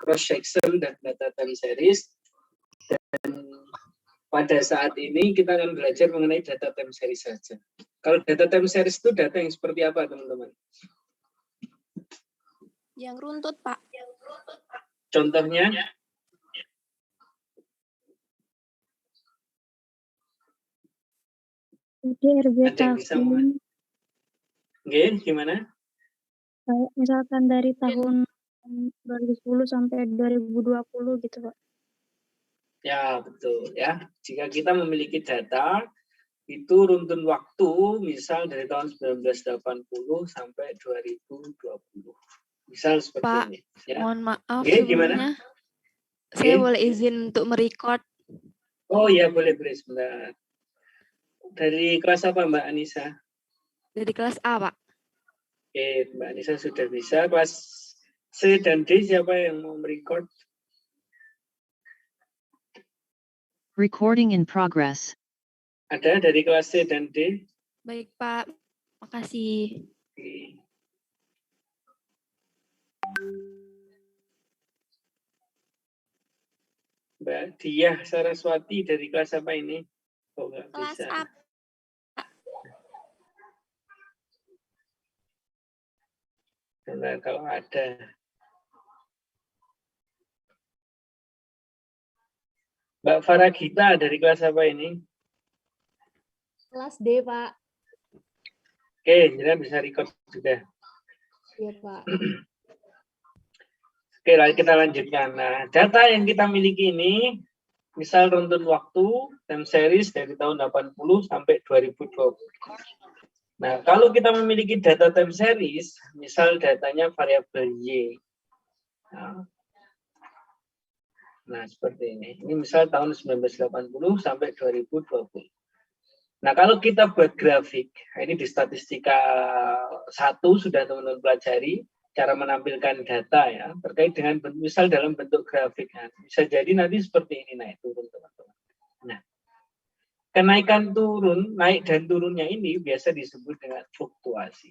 cross section dan data time series. Dan pada saat ini kita akan belajar mengenai data time series saja. Kalau data time series itu data yang seperti apa, teman-teman? Yang runtut, Pak. Contohnya? RB Ada yang bisa tahun. Oke, gimana? Misalkan dari tahun 2010 sampai 2020 gitu, Pak. Ya, betul ya. Jika kita memiliki data itu runtun waktu misal dari tahun 1980 sampai 2020. Misal seperti Pak, ini. Ya. mohon maaf Oke, sebelumnya. Gimana? Saya boleh izin untuk merecord. Oh ya, boleh sebentar. Dari kelas apa Mbak Anissa? Dari kelas A, Pak. Oke, Mbak Anissa sudah bisa. Kelas C dan D siapa yang mau merecord? Recording in progress. Ada dari kelas C dan D? Baik, Pak. Makasih. Oke. Mbak Diah Saraswati dari kelas apa ini? Oh, nggak Kelas bisa. A. Nah, kalau ada. Mbak Farah Gita dari kelas apa ini? Kelas D, Pak. Oke, jadi bisa record juga. Iya, Pak. Oke, kita lanjutkan. Nah, data yang kita miliki ini, misal runtun waktu, time series dari tahun 80 sampai 2020. Nah, kalau kita memiliki data time series, misal datanya variabel Y. Nah, seperti ini. Ini misal tahun 1980 sampai 2020. Nah, kalau kita buat grafik, ini di statistika 1 sudah teman-teman pelajari, cara menampilkan data ya, terkait dengan misal dalam bentuk grafik. Nah, bisa jadi nanti seperti ini naik turun, teman-teman. Nah, kenaikan turun, naik dan turunnya ini biasa disebut dengan fluktuasi.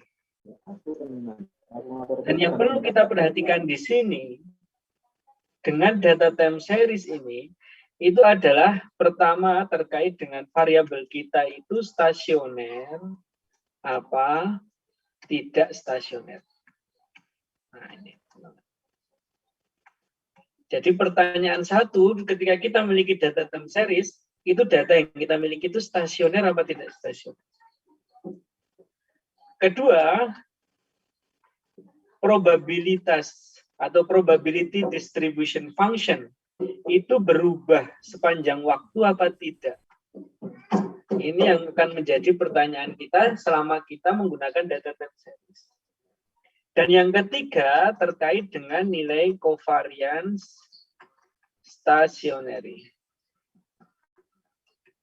Dan yang perlu kita perhatikan di sini, dengan data time series ini, itu adalah pertama terkait dengan variabel kita itu stasioner apa tidak stasioner. Nah, ini. Jadi pertanyaan satu, ketika kita memiliki data time series, itu data yang kita miliki itu stasioner apa tidak stasioner. Kedua, probabilitas atau probability distribution function itu berubah sepanjang waktu apa tidak? Ini yang akan menjadi pertanyaan kita selama kita menggunakan data time series. Dan yang ketiga terkait dengan nilai covariance stationary.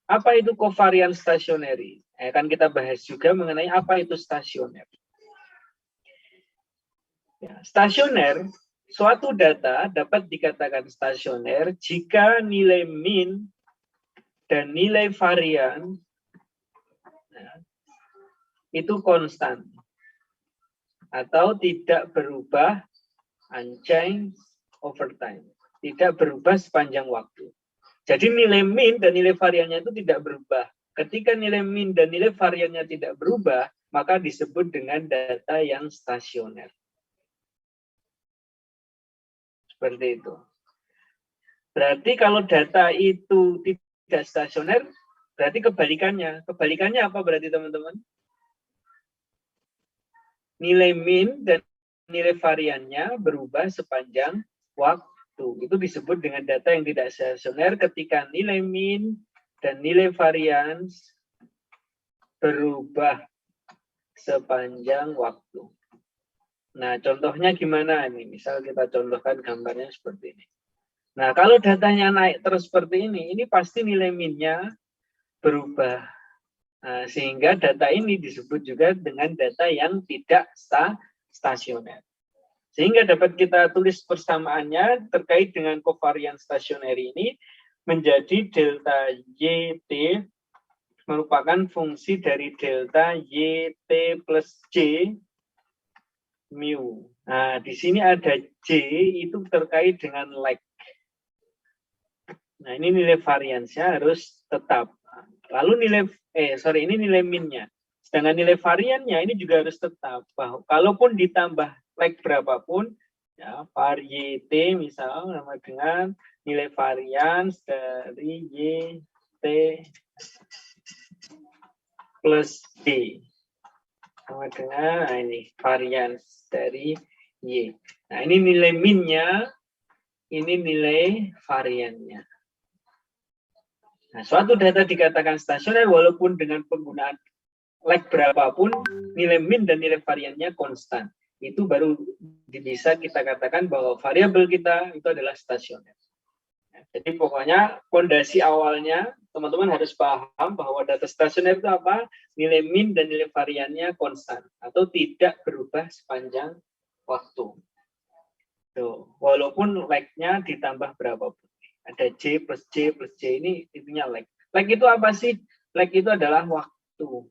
Apa itu covariance stationary? Akan kita bahas juga mengenai apa itu stasioner. Ya, stasioner, suatu data dapat dikatakan stasioner jika nilai mean dan nilai varian itu konstan atau tidak berubah unchanged over time, tidak berubah sepanjang waktu. Jadi nilai mean dan nilai variannya itu tidak berubah. Ketika nilai mean dan nilai variannya tidak berubah, maka disebut dengan data yang stasioner. Seperti itu. Berarti kalau data itu tidak stasioner, berarti kebalikannya. Kebalikannya apa berarti teman-teman? Nilai mean dan nilai variannya berubah sepanjang waktu. Itu disebut dengan data yang tidak stasioner ketika nilai mean dan nilai varians berubah sepanjang waktu. Nah, contohnya gimana ini? Misal kita contohkan gambarnya seperti ini. Nah, kalau datanya naik terus seperti ini pasti nilai min-nya berubah. Nah, sehingga data ini disebut juga dengan data yang tidak stasioner. Sehingga dapat kita tulis persamaannya terkait dengan covariance stasioner ini menjadi delta YT merupakan fungsi dari delta YT plus J mu. Nah, di sini ada J itu terkait dengan like. Nah, ini nilai variansnya harus tetap. Lalu ini nilai min-nya. Sedangkan nilai variannya ini juga harus tetap. Kalaupun ditambah like berapapun, ya, variete misal sama dengan nilai varians dari Y, T plus D. Sama dengan ini varians dari Y. Nah, ini nilai min-nya, ini nilai variannya. Nah, suatu data dikatakan stasioner walaupun dengan penggunaan like berapapun, nilai min dan nilai variannya konstan. Itu baru bisa kita katakan bahwa variabel kita itu adalah stasioner. Jadi pokoknya fondasi awalnya teman-teman harus paham bahwa data stasioner itu apa? Nilai min dan nilai variannya konstan atau tidak berubah sepanjang waktu. Tuh, walaupun like-nya ditambah berapapun. Ada J plus J plus J, ini intinya like. Like itu apa sih? Like itu adalah waktu.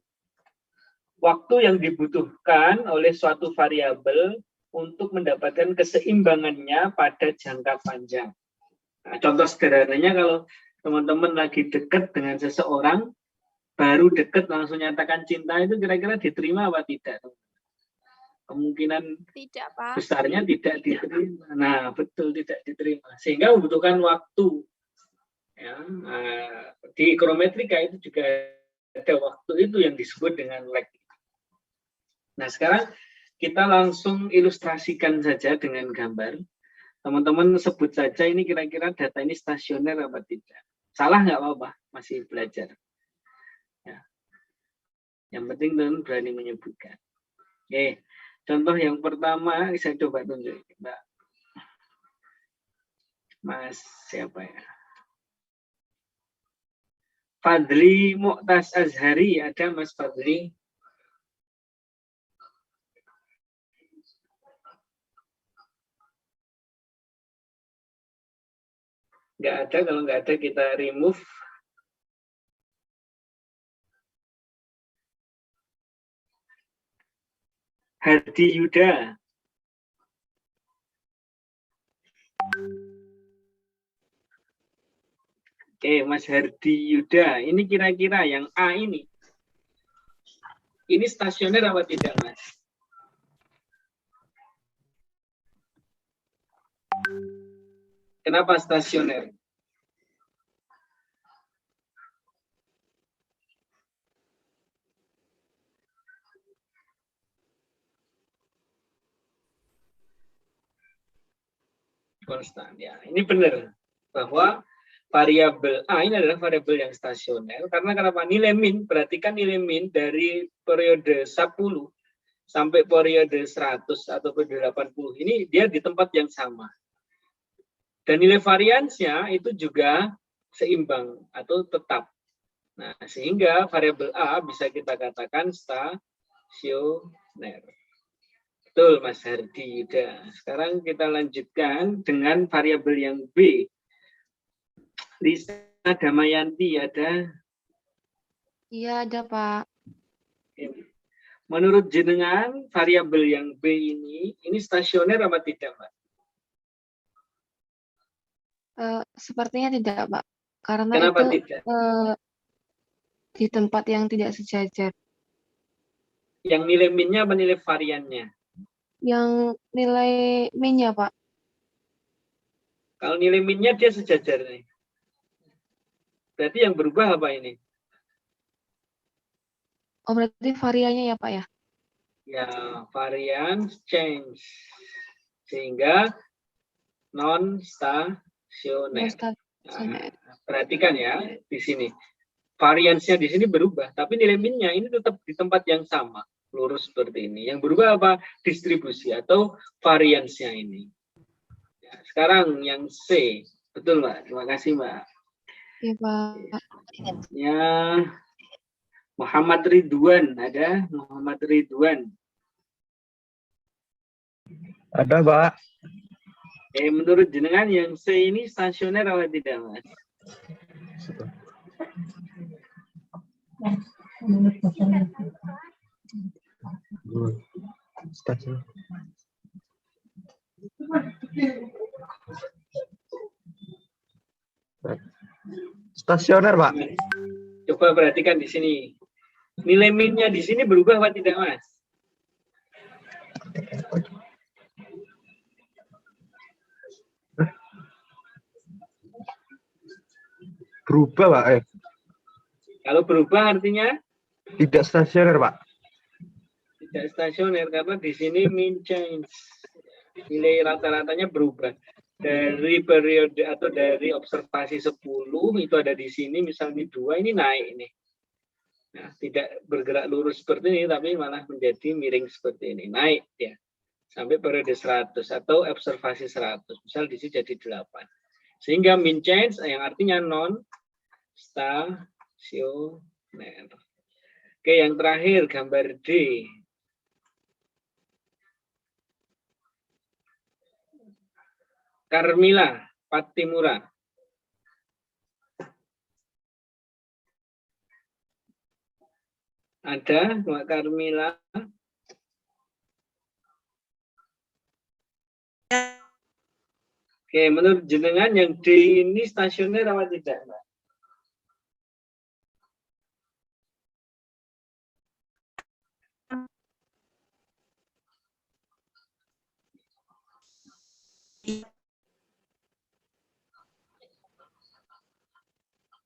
Waktu yang dibutuhkan oleh suatu variabel untuk mendapatkan keseimbangannya pada jangka panjang. Nah, contoh sederhananya kalau teman-teman lagi dekat dengan seseorang, baru dekat langsung nyatakan cinta, itu kira-kira diterima apa tidak? Kemungkinan Tidak, Pak. besarnya tidak diterima. Nah, betul, tidak diterima. Sehingga membutuhkan waktu. Ya, di ikrometrika itu juga ada waktu itu yang disebut dengan lag. Nah, sekarang kita langsung ilustrasikan saja dengan gambar. Teman-teman sebut saja ini kira-kira data ini stasioner apa tidak. Salah nggak apa-apa, masih belajar. Ya. Yang penting teman berani menyebutkan. Oke, contoh yang pertama saya coba tunjuk, Mbak. Mas siapa ya? Fadli Mu'taz Azhari, ada Mas Fadli? Nggak ada, kalau nggak ada kita remove. Hardi Yuda. Oke, Mas Hardi Yuda. Ini kira-kira yang A ini. Ini stasioner apa tidak, Mas? Kenapa stasioner? Konstan, ya. Ini benar bahwa variabel A ini adalah variabel yang stasioner karena kenapa? Nilai min, perhatikan nilai min dari periode 10 sampai periode 100 atau periode 80 ini dia di tempat yang sama. Dan nilai variansnya itu juga seimbang atau tetap. Nah, sehingga variabel A bisa kita katakan stasioner. Betul, Mas Hardi Yuda. Sekarang kita lanjutkan dengan variabel yang B. Lisa Damayanti ada? Iya, ada, Pak. Menurut jenengan, variabel yang B ini stasioner apa tidak, Pak? Sepertinya tidak, Pak. Karena Kenapa itu tidak? Di tempat yang tidak sejajar. Yang nilai min-nya apa nilai variannya? Yang nilai min-nya, Pak. Kalau nilai min-nya dia sejajar nih. Berarti yang berubah apa ini? Oh, berarti variannya ya, Pak ya? Ya, varian change. Sehingga non-stasioner. Nah, perhatikan ya di sini. Variansnya di sini berubah, tapi nilai min-nya ini tetap di tempat yang sama. Lurus seperti ini. Yang berubah apa? Distribusi atau variansnya ini. Ya, sekarang yang C. Betul, Mbak. Terima kasih, Mbak. Iya, Pak. Ya, Muhammad Ridwan. Ada Muhammad Ridwan. Ada, Pak. Menurut jenengan yang C ini stasioner atau tidak, Mas? Stasioner, Pak. Coba perhatikan di sini. Nilai min-nya di sini berubah apa tidak, Mas? Berubah, Pak. Kalau berubah artinya Tidak stasioner, Pak. tidak stasioner karena di sini mean change. Nilai rata-ratanya berubah. Dari periode atau dari observasi 10 itu ada di sini misalnya 2 ini naik ini. Nah, tidak bergerak lurus seperti ini tapi malah menjadi miring seperti ini, naik ya. Sampai periode 100 atau observasi 100. Misal di sini jadi 8. Sehingga mean change yang artinya non stasioner. Oke, yang terakhir gambar D. Carmila Patimura. Ada Mbak Carmila? Oke, menurut jenengan yang D ini stasioner apa tidak, Mbak?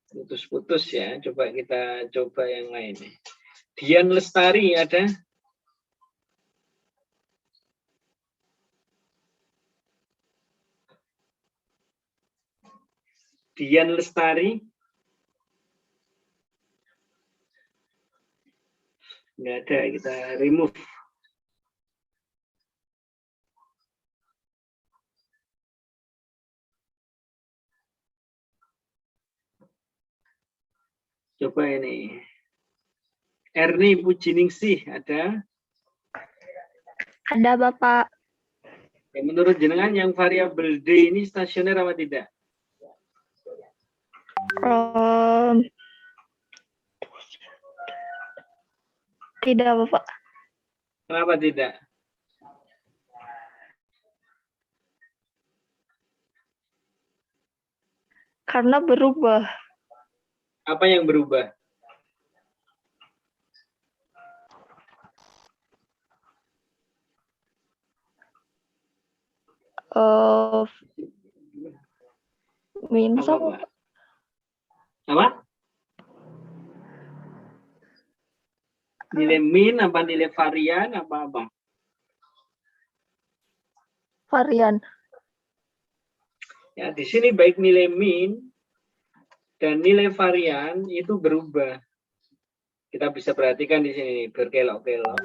Putus-putus ya, coba kita coba yang lain. Dian Lestari ada? Dian Lestari? Nggak ada, kita remove. Coba ini. Erni Pujiningsih ada? Ada Bapak. Ya, menurut jenengan yang variabel D ini stasioner apa tidak? Tidak Bapak. Kenapa tidak? Karena berubah. Apa yang berubah? Minus Apa, apa? Mbak? Apa? Nilai min apa nilai varian apa? Varian. Ya, di sini baik nilai min dan nilai varian itu berubah. Kita bisa perhatikan di sini berkelok-kelok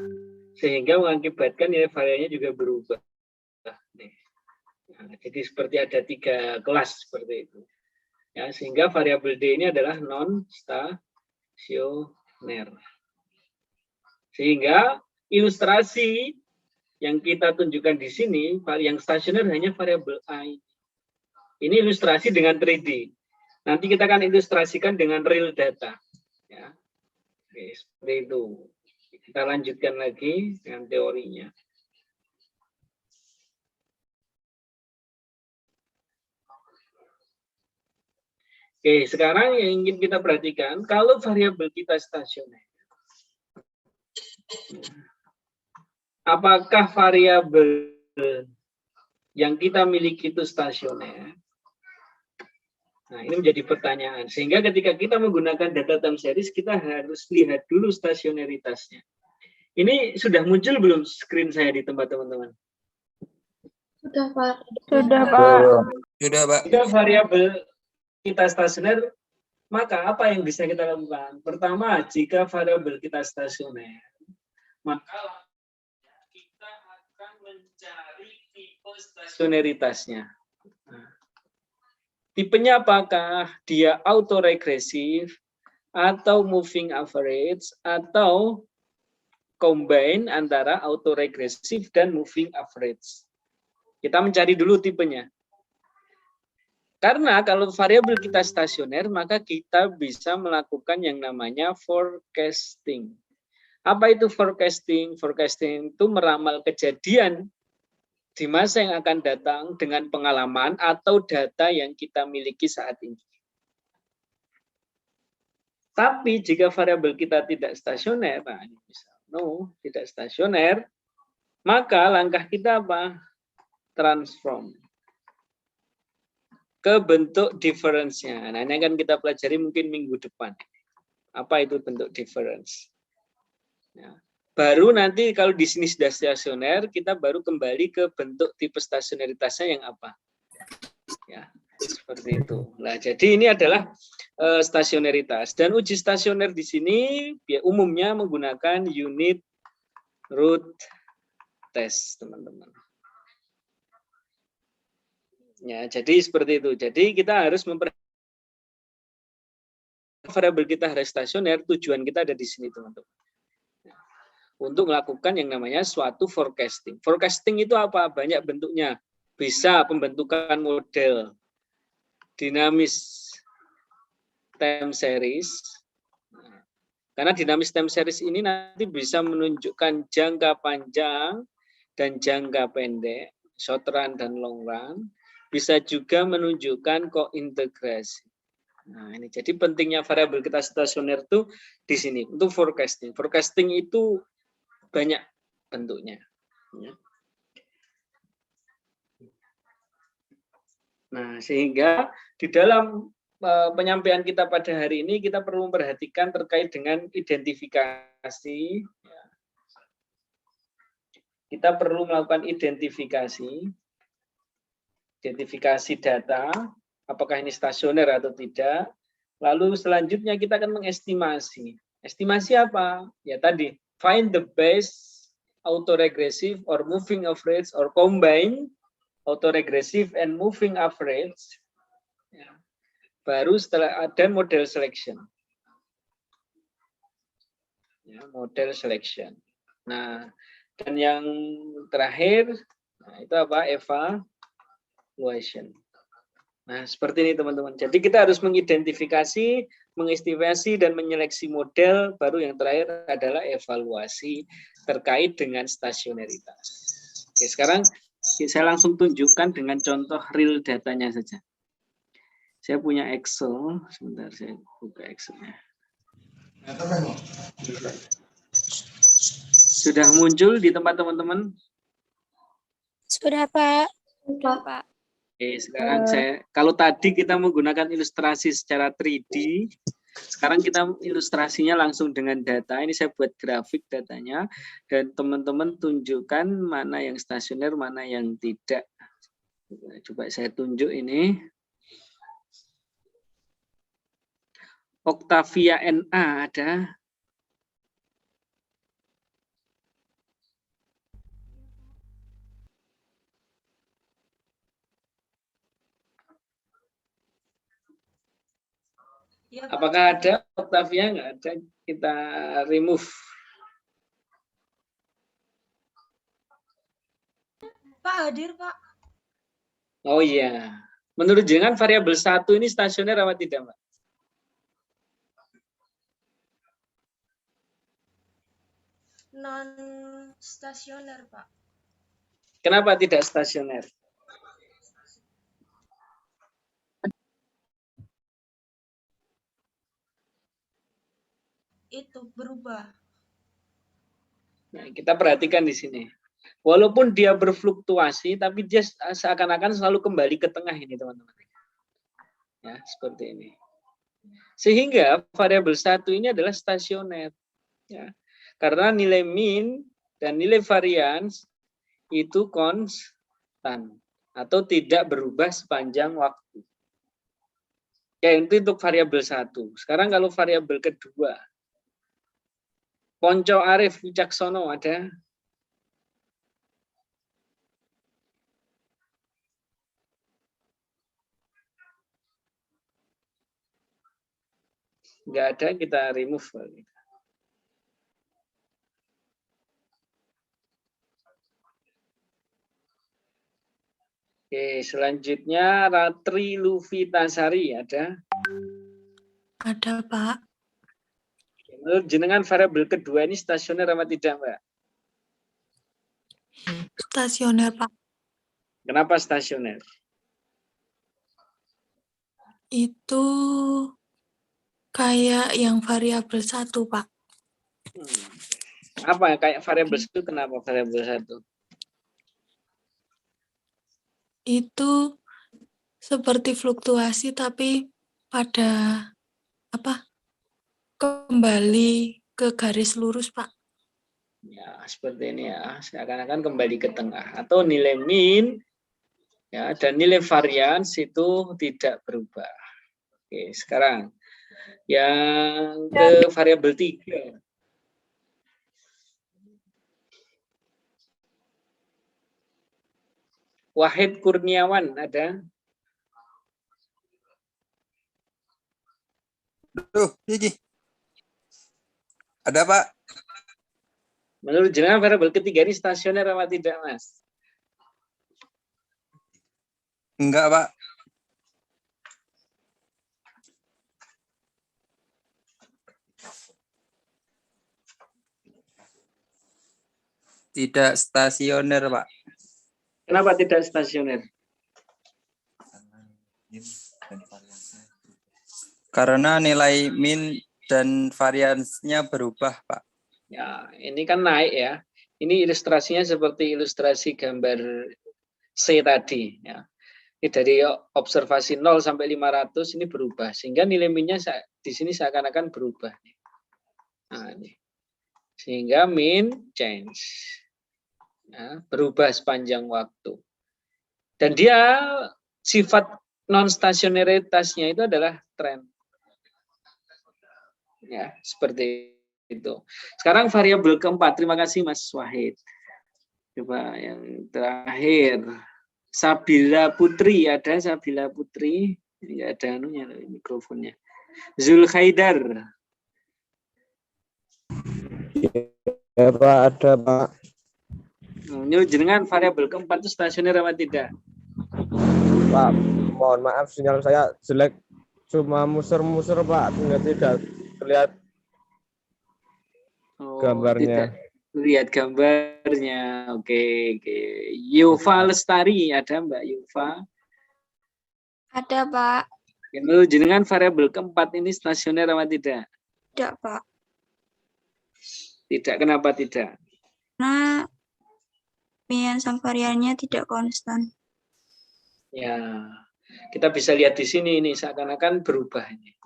sehingga mengakibatkan nilai variannya juga berubah. Nah, jadi seperti ada 3 kelas seperti itu. Ya, sehingga variabel D ini adalah non stasioner. Sehingga ilustrasi yang kita tunjukkan di sini yang stasioner hanya variabel A. Ini ilustrasi dengan 3D. Nanti kita akan ilustrasikan dengan real data. Ya. Oke, seperti itu. Kita lanjutkan lagi dengan teorinya. Oke, sekarang yang ingin kita perhatikan, kalau variabel kita stasioner, apakah variabel yang kita miliki itu stasioner? Nah, ini menjadi pertanyaan. Sehingga ketika kita menggunakan data time series, kita harus lihat dulu stasioneritasnya. Ini sudah muncul belum screen saya di tempat teman-teman? Sudah, Pak. Sudah Pak. Sudah, Pak. Jika variabel kita stasioner, maka apa yang bisa kita lakukan? Pertama, jika variabel kita stasioner, maka kita akan mencari tipe stasioneritasnya. Nah, tipenya apakah dia autoregresif atau moving average atau combine antara autoregresif dan moving average. Kita mencari dulu tipenya. Karena kalau variabel kita stasioner, maka kita bisa melakukan yang namanya forecasting. Apa itu forecasting? Forecasting itu meramal kejadian di masa yang akan datang dengan pengalaman atau data yang kita miliki saat ini. Tapi jika variabel kita tidak stasioner, nah ini misal, tidak stasioner, maka langkah kita apa? Transform ke bentuk difference-nya. Nah, ini akan kita pelajari mungkin minggu depan. Apa itu bentuk difference? Ya. Baru nanti kalau di sini sudah stasioner, kita baru kembali ke bentuk tipe stasioneritasnya yang apa? Ya, seperti itu. Nah, jadi ini adalah stasioneritas. Dan uji stasioner di sini ya, umumnya menggunakan unit root test, teman-teman. Ya, jadi seperti itu. Jadi kita harus variabel kita harus stasioner, tujuan kita ada di sini, teman-teman. Untuk melakukan yang namanya suatu forecasting. Forecasting itu apa? Banyak bentuknya. Bisa pembentukan model dinamis time series. Karena dinamis time series ini nanti bisa menunjukkan jangka panjang dan jangka pendek, short run dan long run. Bisa juga menunjukkan kointegrasi. Nah, ini jadi pentingnya variabel kita stasioner itu di sini untuk forecasting. Forecasting itu banyak bentuknya. Nah, sehingga di dalam penyampaian kita pada hari ini kita perlu memperhatikan terkait dengan identifikasi. Kita perlu melakukan identifikasi data, apakah ini stasioner atau tidak. Lalu selanjutnya kita akan mengestimasi. Estimasi apa? Ya tadi, find the best autoregressive or moving average or combine autoregressive and moving average. Ya. Baru setelah ada model selection. Ya, model selection. Nah, dan yang terakhir, nah, itu apa? Evaluation. Nah, seperti ini teman-teman. Jadi kita harus mengidentifikasi, mengestimasi, dan menyeleksi model. Baru yang terakhir adalah evaluasi terkait dengan stasioneritas. Oke, sekarang saya langsung tunjukkan dengan contoh real datanya saja. Saya punya Excel. Sebentar, saya buka Excel-nya. Sudah muncul di tempat teman-teman? Sudah, Pak. Sudah. Pak. Oke, sekarang kalau tadi kita menggunakan ilustrasi secara 3D, sekarang kita ilustrasinya langsung dengan data. Ini saya buat grafik datanya, dan teman-teman tunjukkan mana yang stasioner, mana yang tidak. Coba saya tunjuk ini. Octavia NA ada. Apakah ada Octavia? Nggak ada, kita remove. Pak hadir, Pak. Oh iya. Menurut jenengan variabel 1 ini stasioner apa tidak, Mbak? Non stasioner, Pak. Kenapa tidak stasioner? Itu berubah. Nah, kita perhatikan di sini. Walaupun dia berfluktuasi, tapi dia seakan-akan selalu kembali ke tengah ini, teman-teman. Ya, seperti ini. Sehingga variabel 1 ini adalah stasioner. Ya. Karena nilai min dan nilai varians itu konstan atau tidak berubah sepanjang waktu. Ya, itu untuk variabel 1. Sekarang kalau variabel kedua. Ponco Arif Wicaksono ada? Enggak ada, kita remove. Oke, selanjutnya Ratri Lufitasari ada? Ada, Pak. Menurut jenengan variabel kedua ini stasioner apa tidak, Mbak? Stasioner, Pak. Kenapa stasioner? Itu kayak yang variabel 1, Pak. Apa kayak variabel itu? Kenapa variabel 1? Itu seperti fluktuasi tapi pada kembali ke garis lurus, Pak. Ya, seperti ini ya. Seakan-akan kembali ke tengah. Atau nilai min ya, dan nilai varians itu tidak berubah. Oke, sekarang yang ke variabel 3. Wahid Kurniawan ada? Iki. Ada, Pak? Menurut jenengan variabel ketiga ini stasioner apa tidak, Mas? Enggak, Pak. Tidak stasioner, Pak. Kenapa tidak stasioner? Karena nilai min dan variansnya berubah, Pak. Ya, ini kan naik ya. Ini ilustrasinya seperti ilustrasi gambar C tadi. Ya. Ini dari observasi 0 sampai 500 ini berubah. Sehingga nilai minnya di sini seakan-akan berubah. Nah, ini. Sehingga min change. Ya, berubah sepanjang waktu. Dan dia sifat non-stasionaritasnya itu adalah tren. Ya, seperti itu. Sekarang variabel keempat. Terima kasih Mas Wahid. Coba yang terakhir. Sabila Putri. Ada Sabila Putri? Tidak ada anunya mikrofonnya. Zulkhaidar. Ya Pak, ada Pak. Nyuruh jenengan variabel keempat itu stasioner apa tidak? Pak, mohon maaf sinyal saya jelek. Cuma muser-muser Pak, tidak terlihat gambarnya. Tidak lihat gambarnya. Oke. Yufa Lestari, ada Mbak Yufa? Ada, Pak. Menurut jenengan variabel keempat ini stasioner apa tidak? Tidak, Pak. Tidak, kenapa tidak? Karena min sama variannya tidak konstan. Ya, kita bisa lihat di sini ini seakan-akan berubah ini.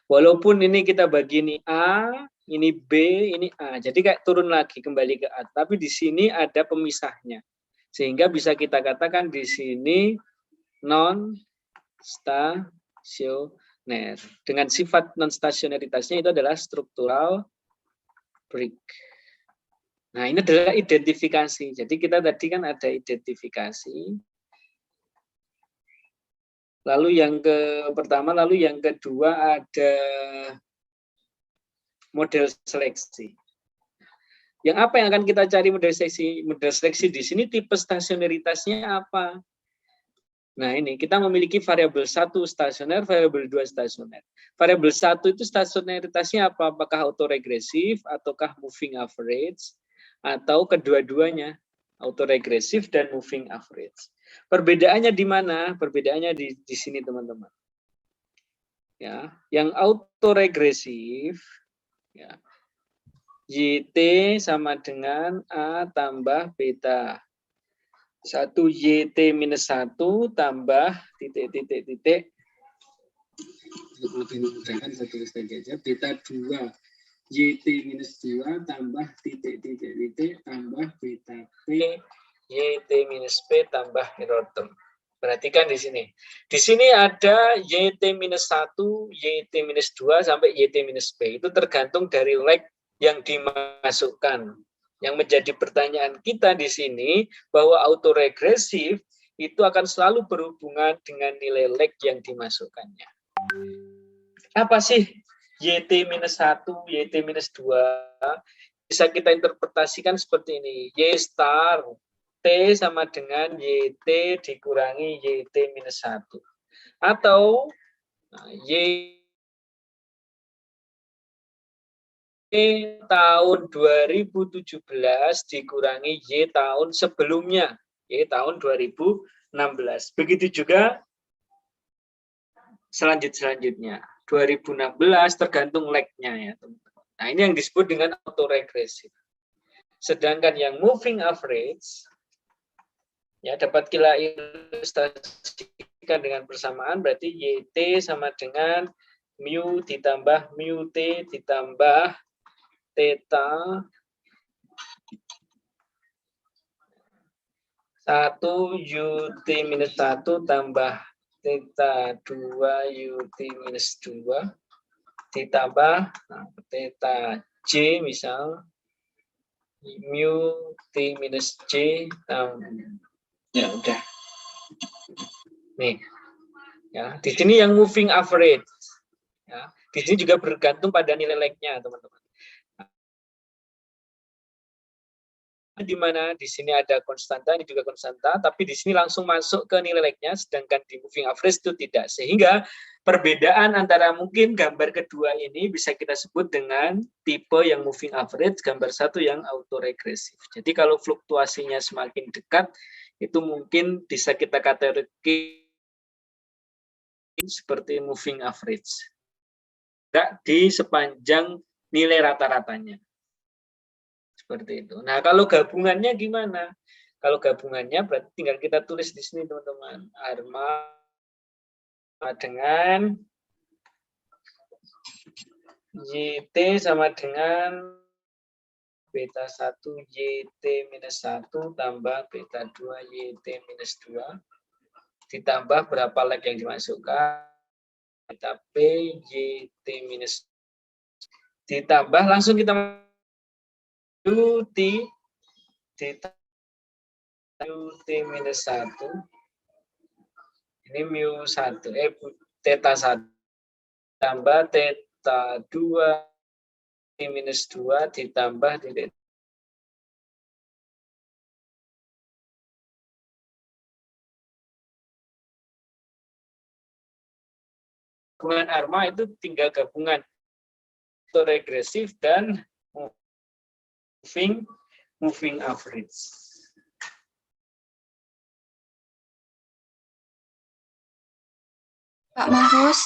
Walaupun ini kita bagi ini A, ini B, ini A. Jadi kayak turun lagi kembali ke A. Tapi di sini ada pemisahnya. Sehingga bisa kita katakan di sini non-stasioner. Dengan sifat non-stasionaritasnya itu adalah struktural break. Nah, ini adalah identifikasi. Jadi kita tadi kan ada identifikasi. Lalu yang pertama, lalu yang kedua ada model seleksi. Yang apa yang akan kita cari model seleksi? Model seleksi di sini tipe stasionaritasnya apa? Nah, ini kita memiliki variabel 1 stasioner, variabel 2 stasioner. Variabel 1 itu stasionaritasnya apa? Apakah autoregresif ataukah moving average atau kedua-duanya, autoregresif dan moving average. Perbedaannya di mana? Perbedaannya di sini teman-teman. Ya, yang autoregresif ya. YT sama dengan A tambah beta. 1 YT minus 1 tambah titik. Lebih memudahkan saya tulis lagi aja. Beta 2 YT minus 2 tambah titik tambah beta P YT minus P tambah error term. Perhatikan di sini. Di sini ada YT minus 1, YT minus 2 sampai YT minus P. Itu tergantung dari leg yang dimasukkan. Yang menjadi pertanyaan kita di sini bahwa autoregresif itu akan selalu berhubungan dengan nilai leg yang dimasukkannya. Apa sih YT minus 1, YT minus 2? Bisa kita interpretasikan seperti ini. Y star T sama dengan YT dikurangi YT minus 1. Atau Y tahun 2017 dikurangi Y tahun sebelumnya. tahun 2016. Begitu juga selanjutnya 2016 tergantung lag-nya ya teman-teman. Nah ini yang disebut dengan autoregresif. Sedangkan yang moving average ya dapat kita ilustrasikan dengan persamaan, berarti YT sama dengan mu ditambah mu T ditambah theta 1 UT minus 1 tambah theta 2 UT minus 2 ditambah theta J misal mu T minus J ya udah nih ya di sini yang moving average ya di sini juga bergantung pada nilai lag-nya teman-teman. Di mana di sini ada konstanta, ini juga konstanta, tapi di sini langsung masuk ke nilai lag-nya, sedangkan di moving average itu tidak. Sehingga perbedaan antara mungkin gambar kedua ini bisa kita sebut dengan tipe yang moving average, gambar satu yang autoregresif. Jadi kalau fluktuasinya semakin dekat, itu mungkin bisa kita kategorikan seperti moving average. Tidak di sepanjang nilai rata-ratanya. Seperti itu. Nah, kalau gabungannya gimana? Kalau gabungannya berarti tinggal kita tulis di sini, teman-teman. Arma dengan YT sama dengan beta 1 YT minus 1 tambah beta 2 YT minus 2 ditambah berapa lag yang dimasukkan beta P YT minus ditambah langsung kita UT UT minus 1 ini mu 1 theta 1 tambah theta 2 minus 2 ditambah titik gabungan ARMA itu tinggal gabungan autoregresif dan moving average. Pak Mahfuz.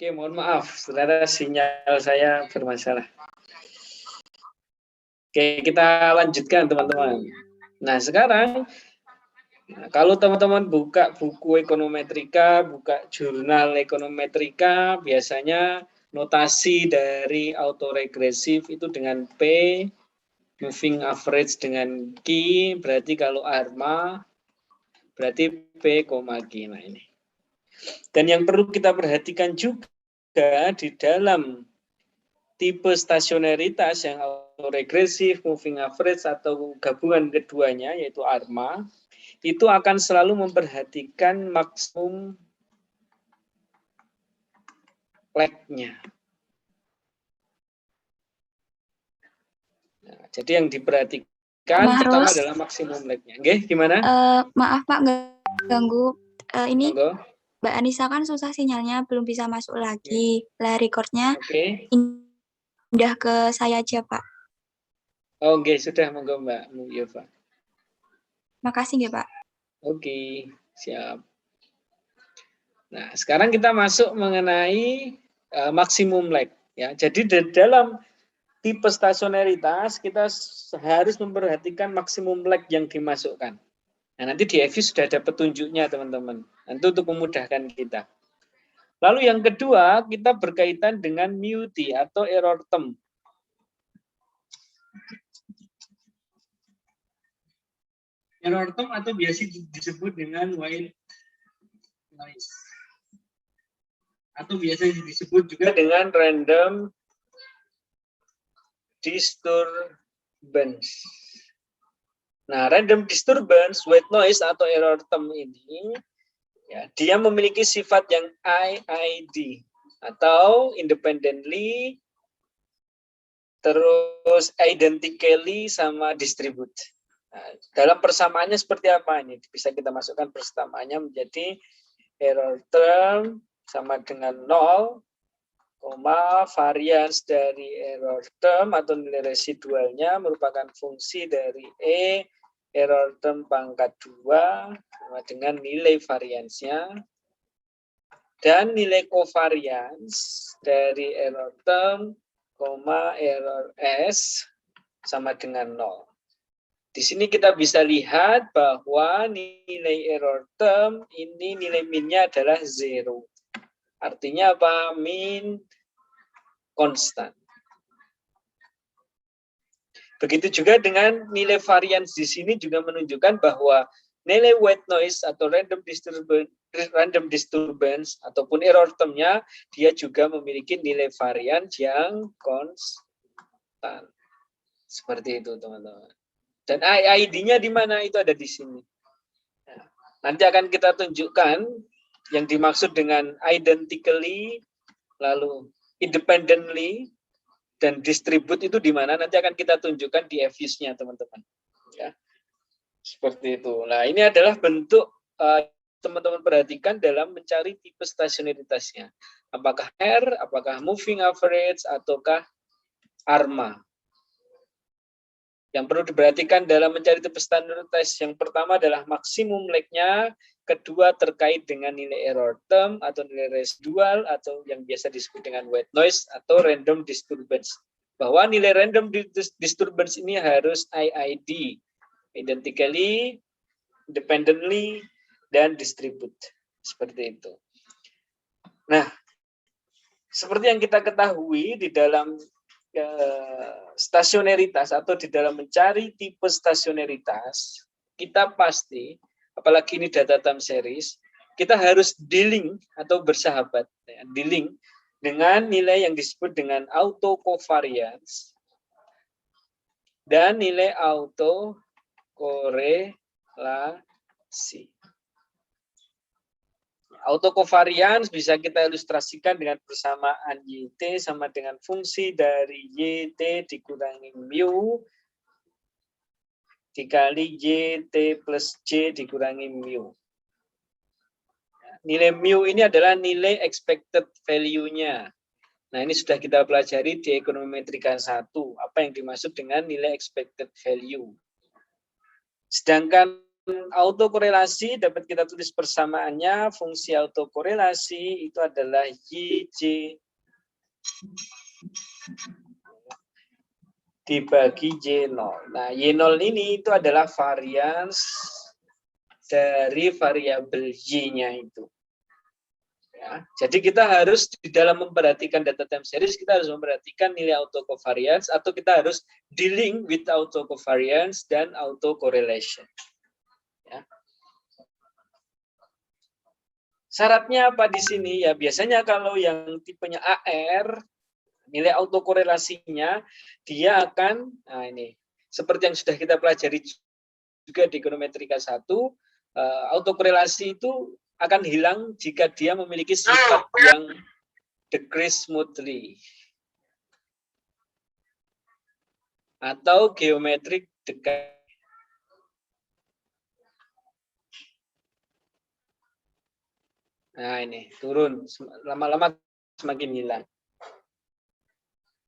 Oke, mohon maaf, ternyata sinyal saya bermasalah. Oke, kita lanjutkan teman-teman. Nah, sekarang kalau teman-teman buka buku ekonometrika, buka jurnal ekonometrika, biasanya notasi dari autoregresif itu dengan P, moving average dengan Q, berarti kalau ARMA, berarti P, Q. Nah ini. Dan yang perlu kita perhatikan juga di dalam tipe stasionaritas yang autoregresif, moving average, atau gabungan keduanya, yaitu ARMA, itu akan selalu memperhatikan maksimum lag-nya. Nah, jadi yang diperhatikan pertama adalah maksimum lag-nya. Oke, gimana? Maaf Pak, ganggu. Ini Monggo. Mbak Anissa kan susah sinyalnya, belum bisa masuk lagi. Lah recordnya pindah ke saya aja Pak. Oh, oke, sudah, monggo Mbak Yova. Makasih nggih Pak. Oke, siap. Nah, sekarang kita masuk mengenai maksimum lag. Ya, jadi di dalam tipe stasionaritas kita harus memperhatikan maksimum lag yang dimasukkan. Nah, nanti di EVIS sudah ada petunjuknya, teman-teman. Nanti untuk memudahkan kita. Lalu yang kedua, kita berkaitan dengan MUT atau error term. Error term atau biasa disebut dengan white noise. Atau biasa disebut juga dengan random disturbance. Nah, random disturbance, white noise atau error term ini, ya, dia memiliki sifat yang IID atau independently, terus identically sama distribute. Nah, dalam persamaannya seperti apa ini? Bisa kita masukkan persamaannya menjadi error term sama dengan 0, varians dari error term atau nilai residualnya merupakan fungsi dari error term pangkat 2 sama dengan nilai variansnya, dan nilai covariance dari error term, error S sama dengan 0. Di sini kita bisa lihat bahwa nilai error term ini nilai min-nya adalah 0. Artinya apa? Min konstan. Begitu juga dengan nilai varians di sini juga menunjukkan bahwa nilai white noise atau random disturbance ataupun error term-nya dia juga memiliki nilai varians yang konstan. Seperti itu, teman-teman. Dan ID-nya di mana? Itu ada di sini. Nah, nanti akan kita tunjukkan yang dimaksud dengan identically, lalu independently, dan distribute itu di mana, nanti akan kita tunjukkan di EVIS-nya, teman-teman. Ya, seperti itu. Nah, ini adalah bentuk teman-teman perhatikan dalam mencari tipe stasionaritasnya. Apakah R, apakah moving average, ataukah ARMA. Yang perlu diperhatikan dalam mencari tipe stasionaritas yang pertama adalah maksimum lag-nya, kedua terkait dengan nilai error term atau nilai residual atau yang biasa disebut dengan white noise atau random disturbance. Bahwa nilai random disturbance ini harus IID, identically, independently, dan distribute. Seperti itu. Nah, seperti yang kita ketahui di dalam stasionaritas atau di dalam mencari tipe stasionaritas, kita pasti, apalagi ini data time series, kita harus dealing atau bersahabat, ya, dealing dengan nilai yang disebut dengan autocovariance dan nilai autokorelasi. Autocovariance bisa kita ilustrasikan dengan persamaan YT sama dengan fungsi dari YT dikurangi mu dikali YT plus J dikurangi mu. Nilai mu ini adalah nilai expected value-nya. Nah, ini sudah kita pelajari di ekonometrika 1. Apa yang dimaksud dengan nilai expected value. Sedangkan autokorelasi dapat kita tulis persamaannya, fungsi autokorelasi itu adalah YJ dibagi Y0. Nah, Y0 ini itu adalah varians dari variabel Y-nya itu. Ya, jadi kita harus di dalam memperhatikan data time series, kita harus memperhatikan nilai autocovariance atau kita harus dealing with autocovariance dan autocorrelation. Ya. Syaratnya apa di sini? Ya biasanya kalau yang tipenya AR, nilai autokorelasinya dia akan, nah ini seperti yang sudah kita pelajari juga di ekonometrika 1, autokorelasi itu akan hilang jika dia memiliki sifat yang decrease smoothly atau geometric decay. Nah ini turun, lama-lama semakin hilang.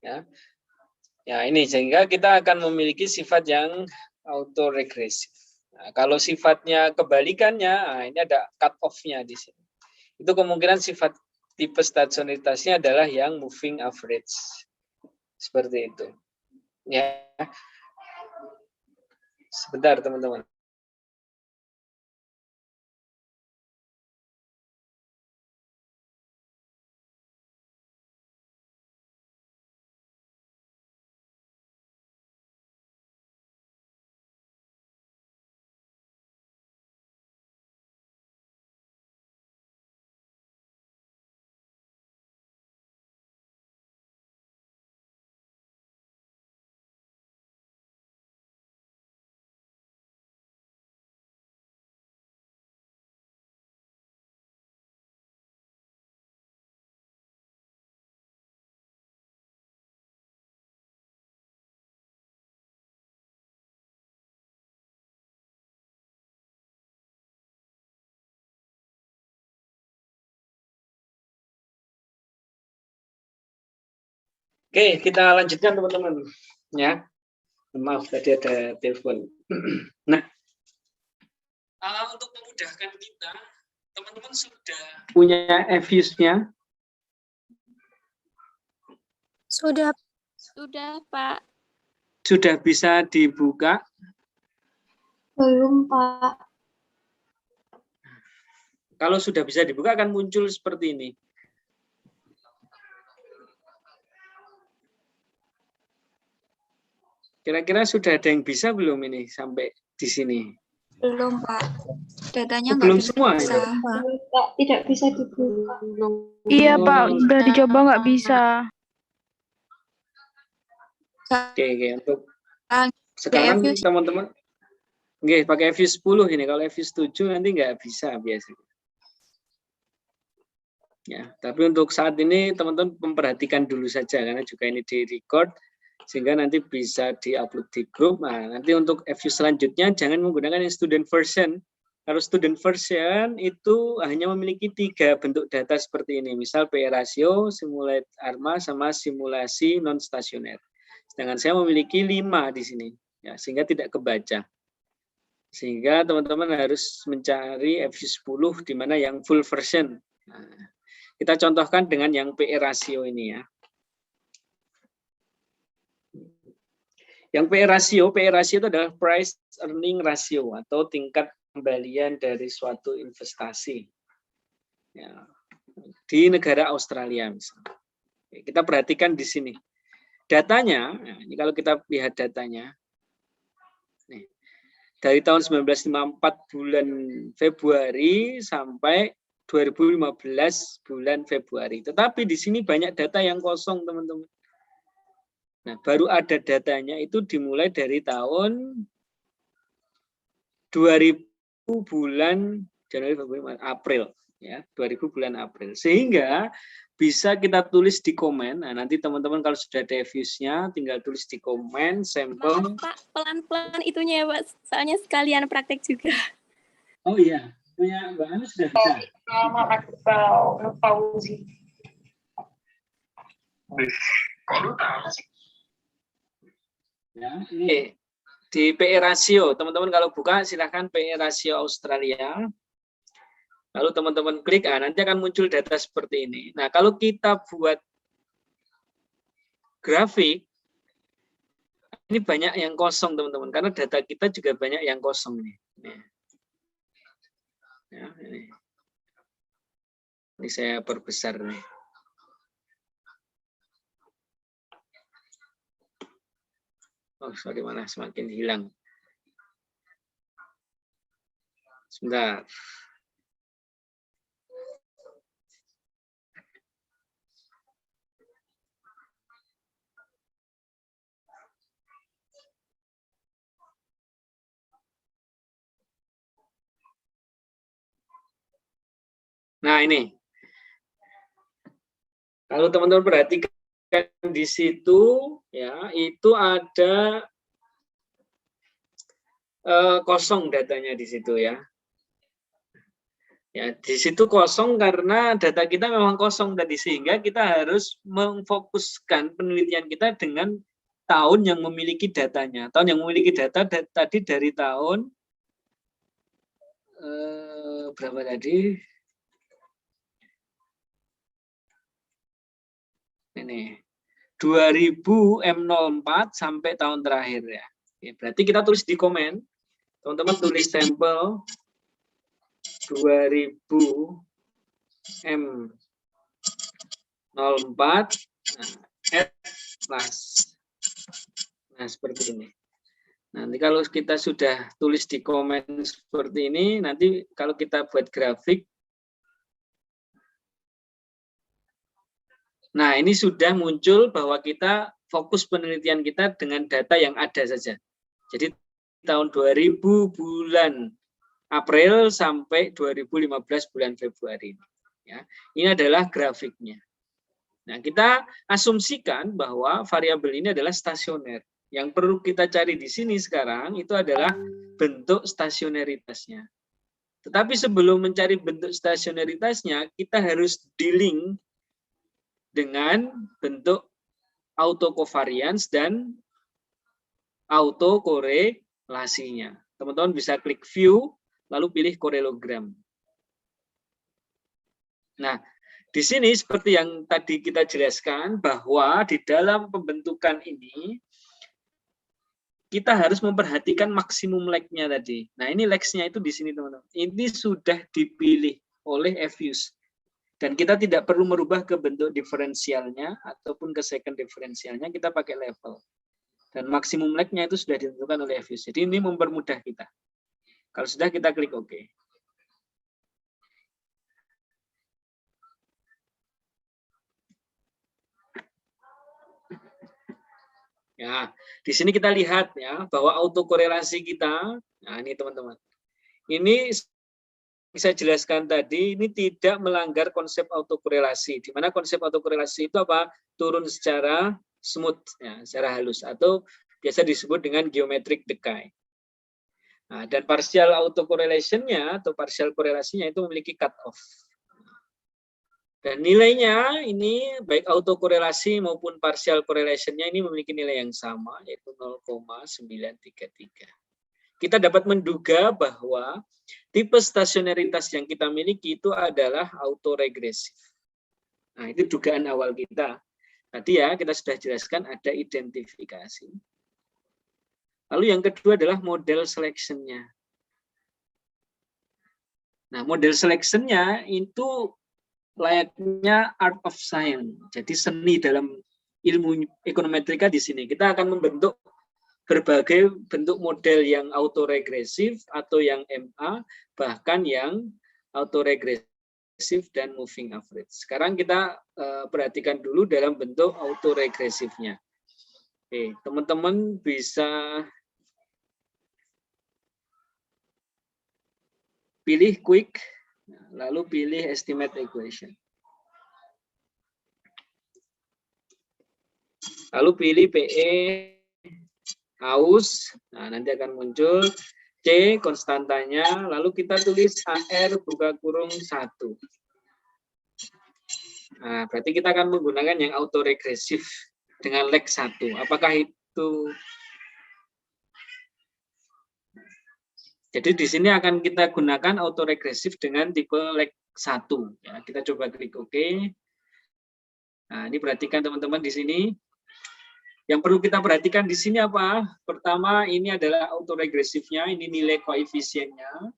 Ya, ya ini sehingga kita akan memiliki sifat yang autoregresif. Nah, kalau sifatnya kebalikannya, nah ini ada cut off-nya di sini. Itu kemungkinan sifat tipe stasionaritasnya adalah yang moving average. Seperti itu. Ya. Sebentar teman-teman. Oke, kita lanjutkan teman-teman. Ya, maaf tadi ada telepon. Nah, untuk memudahkan kita, teman-teman sudah punya EVIS-nya? Sudah, Pak. Sudah bisa dibuka? Belum, Pak. Kalau sudah bisa dibuka akan muncul seperti ini. Kira-kira sudah ada yang bisa belum ini sampai di sini? Belum, Pak. Datanya Belum nggak semua bisa. ya? Pak, tidak bisa dibuka. Iya, Pak. Udah dicoba nggak bisa. Oke, untuk Ah, sekarang EVIS. teman-teman, nggih, pakai EVIS 10 ini. Kalau EVIS 7 nanti nggak bisa biasanya. Ya, tapi untuk saat ini teman-teman memperhatikan dulu saja karena juga ini di-record sehingga nanti bisa di-upload di grup. Nah, nanti untuk EVIS selanjutnya jangan menggunakan yang student version. Kalau student version itu hanya memiliki 3 bentuk data seperti ini. Misal PE ratio, simulate ARMA, sama simulasi non stasioner. Sedangkan saya memiliki 5 di sini, ya, sehingga tidak kebaca. Sehingga teman-teman harus mencari EVIS 10 di mana yang full version. Nah, kita contohkan dengan yang PE ratio ini ya. Yang PE ratio itu adalah price earning ratio atau tingkat kembalian dari suatu investasi. Ya, di negara Australia misalnya. Kita perhatikan di sini. Datanya, ini kalau kita lihat datanya, nih, dari tahun 1954 bulan Februari sampai 2015 bulan Februari. Tetapi di sini banyak data yang kosong, teman-teman. Nah, baru ada datanya itu dimulai dari tahun 2000 bulan Januari, Februari, April. Ya, 2000 bulan April. Sehingga bisa kita tulis di komen. Nah, nanti teman-teman kalau sudah ada EVIS-nya, tinggal tulis di komen, sampel. Pak, pelan-pelan itunya ya, Pak. Soalnya sekalian praktek juga. Oh iya, punya Mbak Anu sudah bisa. Ya, ini di PE ratio, teman-teman kalau buka silahkan PE ratio Australia. Lalu teman-teman klik, nanti akan muncul data seperti ini. Nah, kalau kita buat grafik, ini banyak yang kosong, teman-teman, karena data kita juga banyak yang kosong nih. Ya, ini saya perbesar nih. Oh, bagaimana semakin hilang. Sebentar. Nah, ini. Kalau teman-teman perhatikan di situ, ya, itu ada kosong datanya di situ ya. Ya, di situ kosong karena data kita memang kosong tadi, sehingga kita harus memfokuskan penelitian kita dengan tahun yang memiliki datanya. Tahun yang memiliki data tadi dari tahun berapa tadi? Ini 2000 M04 sampai tahun terakhir ya. Oke, berarti kita tulis di komen. Teman-teman tulis sampel 2000 M04 plus. Nah, seperti ini. Nanti kalau kita sudah tulis di komen seperti ini, nanti kalau kita buat grafik, nah ini sudah muncul bahwa kita fokus penelitian kita dengan data yang ada saja. Jadi tahun 2000 bulan April sampai 2015 bulan Februari. Ya, ini adalah grafiknya. Nah, kita asumsikan bahwa variabel ini adalah stasioner. Yang perlu kita cari di sini sekarang itu adalah bentuk stasioneritasnya. Tetapi sebelum mencari bentuk stasioneritasnya, kita harus dealing dengan bentuk autocovariance dan autokorelasinya. Teman-teman bisa klik view, lalu pilih korelogram. Nah, di sini seperti yang tadi kita jelaskan bahwa di dalam pembentukan ini kita harus memperhatikan maksimum lag-nya tadi. Nah, ini lag-nya itu di sini, teman-teman. Ini sudah dipilih oleh Fuse. Dan kita tidak perlu merubah ke bentuk diferensialnya ataupun ke second diferensialnya, kita pakai level. Dan maksimum lag-nya itu sudah ditentukan oleh Fuse. Jadi ini mempermudah kita. Kalau sudah, kita klik OK. Ya, di sini kita lihat ya bahwa autokorelasi kita, nah ini teman-teman. Ini saya jelaskan tadi, ini tidak melanggar konsep autokorelasi. Di mana konsep autokorelasi itu apa? Turun secara smooth, ya, secara halus, atau biasa disebut dengan geometric decay. Nah, dan partial autocorrelation-nya atau partial korelasinya itu memiliki cut off. Dan nilainya ini baik autokorelasi maupun partial correlation-nya ini memiliki nilai yang sama, yaitu 0,933. Kita dapat menduga bahwa tipe stasionaritas yang kita miliki itu adalah autoregresif. Nah, itu dugaan awal kita. Tadi ya, kita sudah jelaskan ada identifikasi. Lalu yang kedua adalah model selection-nya. Nah, model selection-nya itu layaknya art of science. Jadi seni dalam ilmu ekonometrika di sini. Kita akan membentuk berbagai bentuk model yang autoregresif atau yang MA, bahkan yang autoregresif dan moving average. Sekarang kita perhatikan dulu dalam bentuk autoregresifnya. Oke, teman-teman bisa pilih quick, lalu pilih estimate equation. Lalu pilih PE aus, nah nanti akan muncul C konstantanya, lalu kita tulis AR buka kurung 1. Nah, berarti kita akan menggunakan yang autoregresif dengan lag 1. Apakah itu? Jadi di sini akan kita gunakan autoregresif dengan tipe lag 1. Ya, kita coba klik OK. Nah, ini perhatikan teman-teman di sini. Yang perlu kita perhatikan di sini apa? Pertama, ini adalah autoregresifnya, ini nilai koefisiennya.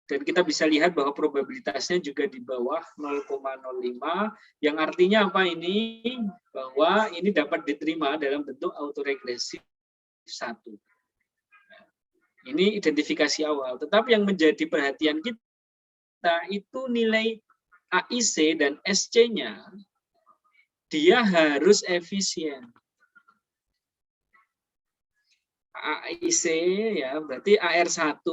Dan kita bisa lihat bahwa probabilitasnya juga di bawah 0,05, yang artinya apa ini? Bahwa ini dapat diterima dalam bentuk autoregresif 1. Ini identifikasi awal. Tetapi yang menjadi perhatian kita itu nilai AIC dan SC-nya, dia harus efisien. AIC ya berarti AR1,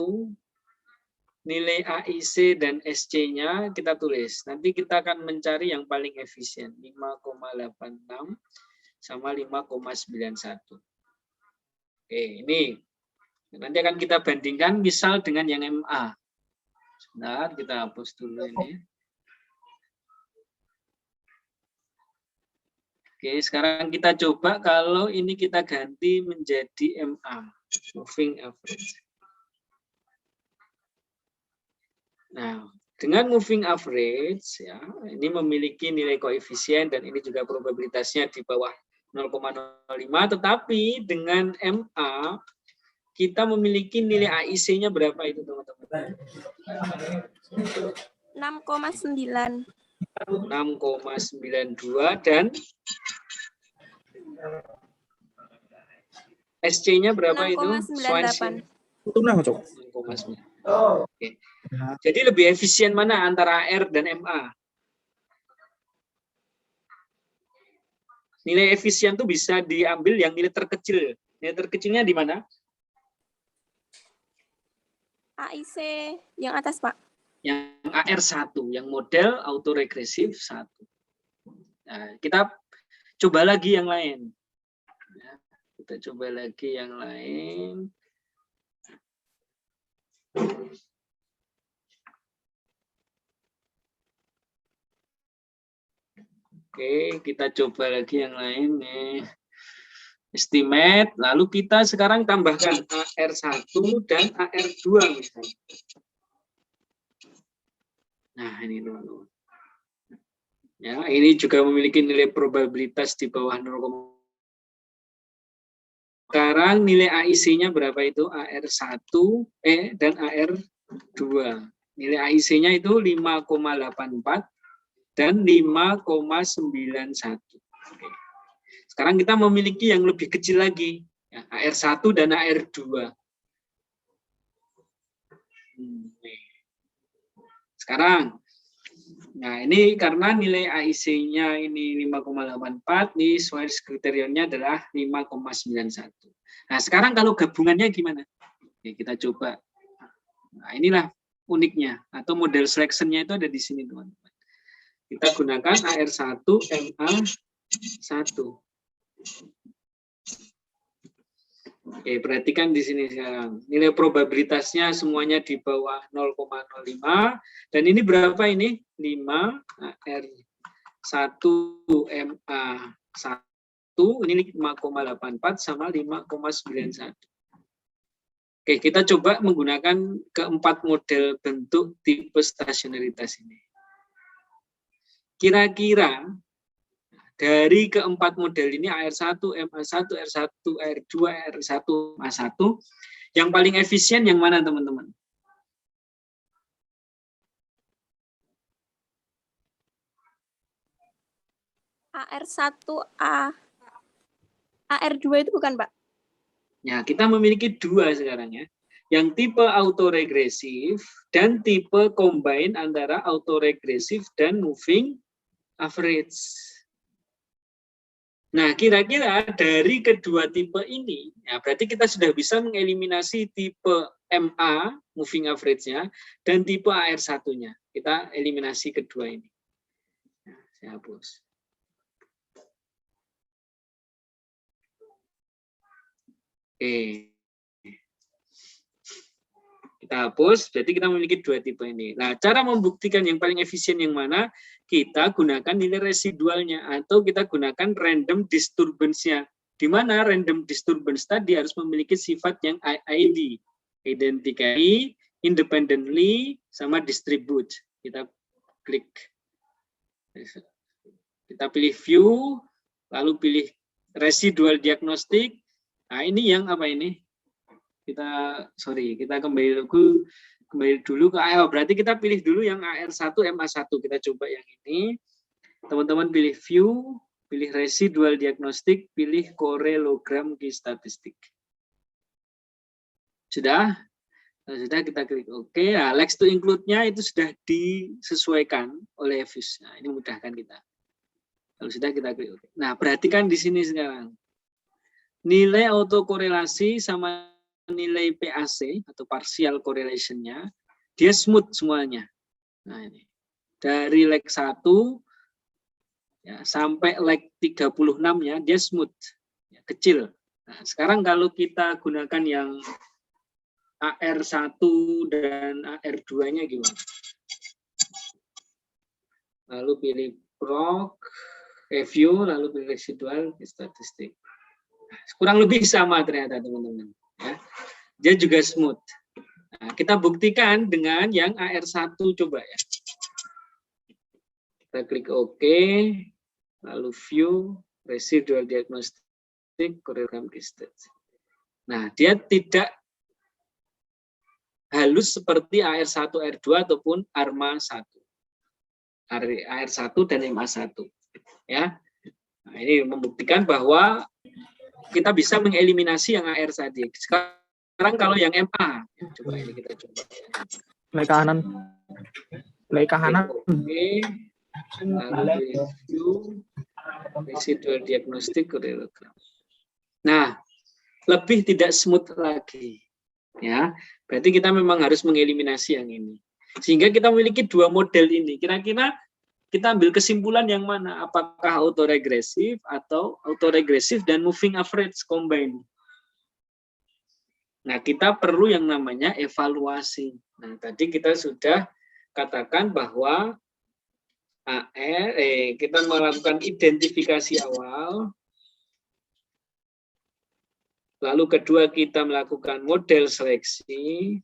nilai AIC dan SC-nya kita tulis. Nanti kita akan mencari yang paling efisien, 5,86 sama 5,91. Oke, ini nanti akan kita bandingkan misal dengan yang MA. Sebentar, kita hapus dulu ini. Oke, sekarang kita coba kalau ini kita ganti menjadi MA, moving average. Nah, dengan moving average, ya, ini memiliki nilai koefisien dan ini juga probabilitasnya di bawah 0,05, tetapi dengan MA, kita memiliki nilai AIC-nya berapa itu, teman-teman? 6,9. 6,92 dan SC-nya berapa itu? 6,98. 6,9. Oke. Jadi lebih efisien mana antara AR dan MA? Nilai efisien itu bisa diambil yang nilai terkecil. Nilai terkecilnya di mana? AIC yang atas, Pak. Yang AR1, yang model autoregresif 1. Nah, kita coba lagi yang lain. Ya, kita coba lagi yang lain. Oke, kita coba lagi yang lain nih. Estimate, lalu kita sekarang tambahkan AR1 dan AR2 misalnya. Nah, ini teman-teman. Ya, ini juga memiliki nilai probabilitas di bawah 0. Sekarang nilai AIC-nya berapa itu? AR1 dan AR2. Nilai AIC-nya itu 5,84 dan 5,91. Oke. Sekarang kita memiliki yang lebih kecil lagi, ya, AR1 dan AR2. Sekarang, nah ini karena nilai AIC-nya ini 5,84, nih Swires kriterianya adalah 5,91. Nah sekarang kalau gabungannya gimana? Oke, kita coba. Nah inilah uniknya, atau model selection-nya itu ada di sini teman-teman. Kita gunakan AR1, MA1. Oke, perhatikan di sini sekarang. Nilai probabilitasnya semuanya di bawah 0,05. Dan ini berapa ini? 5 AR1 MA1. Ini 5,84 sama 5,91. Oke, kita coba menggunakan keempat model bentuk tipe stasionaritas ini. Kira-kira dari keempat model ini AR1, MA1, R1, R2, R1, MA1, yang paling efisien yang mana teman-teman? AR1A. AR2 itu bukan, Pak? Ya, kita memiliki dua sekarang ya. Yang tipe autoregresif dan tipe combine antara autoregresif dan moving average. Nah, kira-kira dari kedua tipe ini, ya berarti kita sudah bisa mengeliminasi tipe MA, moving average-nya, dan tipe AR1-nya. Kita eliminasi kedua ini. Nah, saya hapus. Oke. Kita hapus, jadi kita memiliki dua tipe ini. Nah, cara membuktikan yang paling efisien yang mana? Kita gunakan nilai residualnya atau kita gunakan random disturbance-nya. Di mana random disturbance tadi harus memiliki sifat yang ID, identically, independently, sama distribute. Kita klik. Kita pilih view, lalu pilih residual diagnostic. Nah, ini yang apa ini? Kita kembali dulu ke berarti kita pilih dulu yang AR1 MA1. Kita coba yang ini. Teman-teman pilih view, pilih residual diagnostic, pilih korelogram key statistik. Sudah? Nah, sudah, kita klik OK. Nah, Lex to include-nya itu sudah disesuaikan oleh Fuse. Nah, ini memudahkan kita. Kalau sudah, kita klik OK. Nah, perhatikan di sini sekarang. Nilai autokorelasi sama nilai PAC atau partial correlation-nya, dia smooth semuanya. Nah, ini. Dari leg 1 ya, sampai leg 36-nya, dia smooth, ya, kecil. Nah, sekarang kalau kita gunakan yang AR1 dan AR2-nya gimana? Lalu pilih prog, review, lalu pilih residual statistik. Kurang lebih sama ternyata teman-teman. Ya. Dia juga smooth. Nah, kita buktikan dengan yang AR1 coba ya. Kita klik OK, lalu view, residual diagnostic, korelogram distance. Nah, dia tidak halus seperti AR1, R2 ataupun ARMA1. AR1 dan MA1. Ya. Nah, ini membuktikan bahwa kita bisa mengeliminasi yang AR tadi. Sekarang kalau yang MA, coba ini kita coba. Play kanan. Play kanan. Oke. Lalu review, residual diagnostic, korelogram. Nah, lebih tidak smooth lagi. Ya, berarti kita memang harus mengeliminasi yang ini. Sehingga kita memiliki dua model ini. Kira-kira kita ambil kesimpulan yang mana? Apakah autoregresif atau autoregresif dan moving average combine? Nah, kita perlu yang namanya evaluasi. Nah, tadi kita sudah katakan bahwa kita melakukan identifikasi awal. Lalu kedua kita melakukan model seleksi.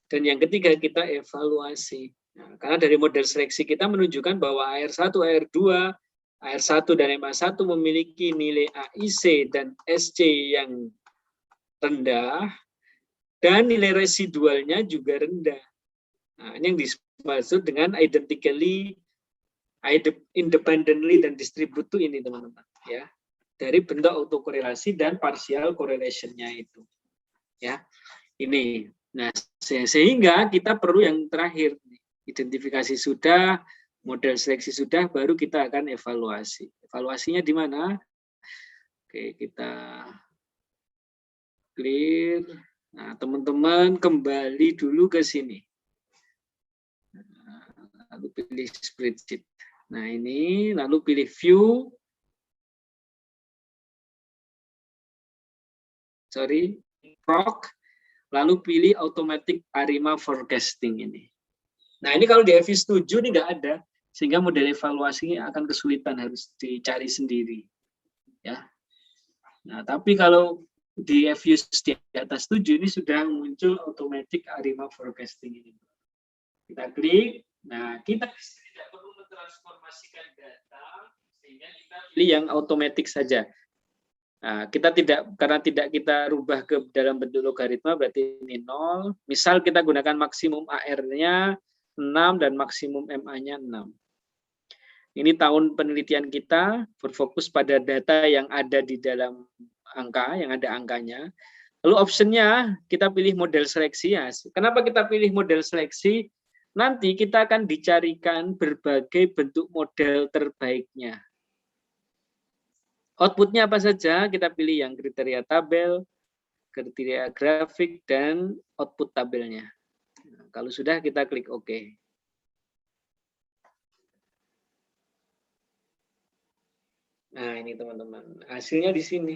Dan yang ketiga kita evaluasi. Nah, karena dari model seleksi kita menunjukkan bahwa AR1, AR2, AR1 dan MA1 memiliki nilai AIC dan SC yang rendah dan nilai residualnya juga rendah. Nah, ini yang dimaksud dengan identically, independently dan distributed ini teman-teman, ya. Dari bentuk autokorelasi dan partial correlation-nya itu. Ya. Ini. Nah, sehingga kita perlu yang terakhir, identifikasi sudah, model seleksi sudah, baru kita akan evaluasi. Evaluasinya di mana? Oke, kita clear. Nah, teman-teman kembali dulu ke sini. Lalu pilih spreadsheet. Nah, ini lalu pilih view. Proc. Lalu pilih automatic ARIMA forecasting ini. Nah, ini kalau di FIS 7 ini nggak ada, sehingga model evaluasinya akan kesulitan, harus dicari sendiri. Ya. Nah, tapi kalau di FIS di atas 7 ini sudah muncul automatic ARIMA forecasting ini. Kita klik. Nah, kita tidak perlu mentransformasikan data, sehingga kita pilih yang otomatis saja. Nah, kita tidak, karena tidak kita rubah ke dalam bentuk logaritma, berarti ini 0. Misal kita gunakan maksimum AR-nya 6 dan maksimum MA-nya 6. Ini tahun penelitian kita berfokus pada data yang ada di dalam angka, yang ada angkanya. Lalu optionnya kita pilih model seleksi. Ya. Kenapa kita pilih model seleksi? Nanti kita akan dicarikan berbagai bentuk model terbaiknya. Outputnya apa saja? Kita pilih yang kriteria tabel, kriteria grafik, dan output tabelnya. Nah, kalau sudah, kita klik OK. Nah, ini teman-teman. Hasilnya di sini.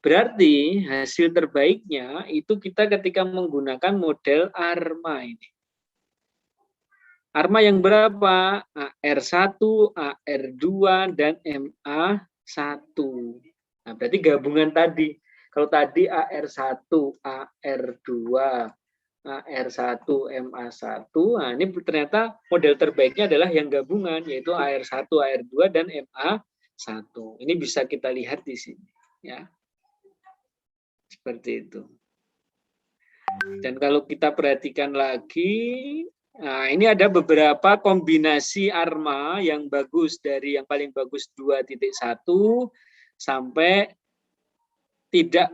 Berarti hasil terbaiknya itu kita ketika menggunakan model ARMA ini. ARMA yang berapa? AR1, AR2, dan MA1. Nah, berarti gabungan tadi. Kalau tadi AR1, AR2, AR1, MA1, nah ini ternyata model terbaiknya adalah yang gabungan, yaitu AR1, AR2, dan MA1. Ini bisa kita lihat di sini. Ya. Seperti itu. Dan kalau kita perhatikan lagi, nah, ini ada beberapa kombinasi ARMA yang bagus, dari yang paling bagus 2.1 sampai tidak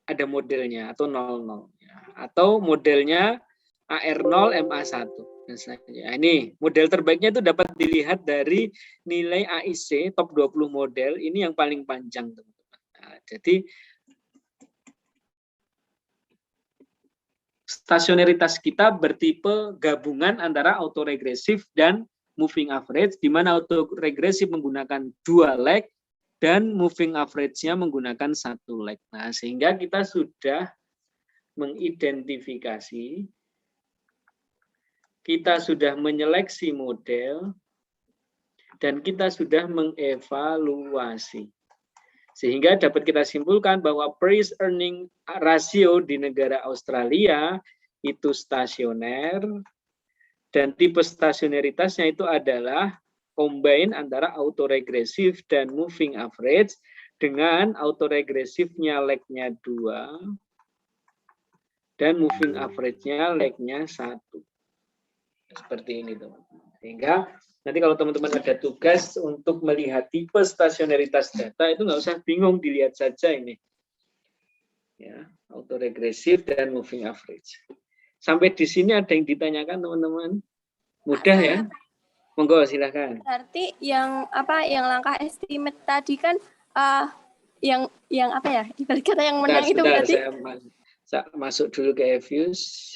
ada modelnya atau 00. Atau modelnya AR0 MA1. Nah, ini model terbaiknya itu dapat dilihat dari nilai AIC top 20 model, ini yang paling panjang, teman-teman. Nah, jadi stasionaritas kita bertipe gabungan antara autoregresif dan moving average, di mana autoregresif menggunakan 2 leg dan moving average-nya menggunakan 1 leg. Nah, sehingga kita sudah mengidentifikasi, kita sudah menyeleksi model, dan kita sudah mengevaluasi. Sehingga dapat kita simpulkan bahwa price earning ratio di negara Australia itu stasioner, dan tipe stasioneritasnya itu adalah combine antara autoregresif dan moving average, dengan autoregresifnya leg-nya 2 dan moving average-nya leg-nya 1. Seperti ini, teman-teman. Sehingga nanti kalau teman-teman ada tugas untuk melihat tipe stasioneritas data, itu nggak usah bingung, dilihat saja ini. Ya, autoregresif dan moving average. Sampai di sini ada yang ditanyakan, teman-teman? Mudah ya? Monggo, silakan. Berarti yang langkah estimate tadi kan yang apa ya? Ibarat kata yang menang itu berarti. Saya masuk dulu ke FIUS.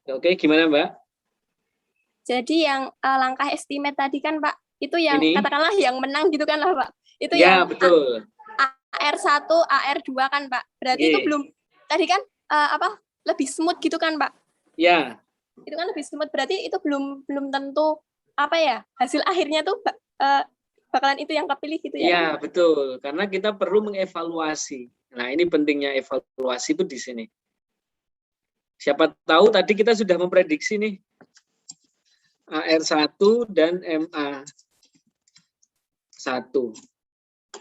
Oke, gimana, Mbak? Jadi yang langkah estimate tadi kan, Pak, itu yang ini, katakanlah yang menang gitu kan lah, Pak. Itu ya, yang betul. AR1, AR2 kan, Pak. Berarti itu belum tadi kan lebih smooth gitu kan, Pak? Ya. itu kan lebih smooth. Berarti itu belum tentu apa ya, hasil akhirnya tuh bakalan itu yang kepilih gitu ya? Ya, betul. Karena kita perlu mengevaluasi. Nah, ini pentingnya evaluasi itu di sini. Siapa tahu tadi kita sudah memprediksi nih AR1 dan MA1.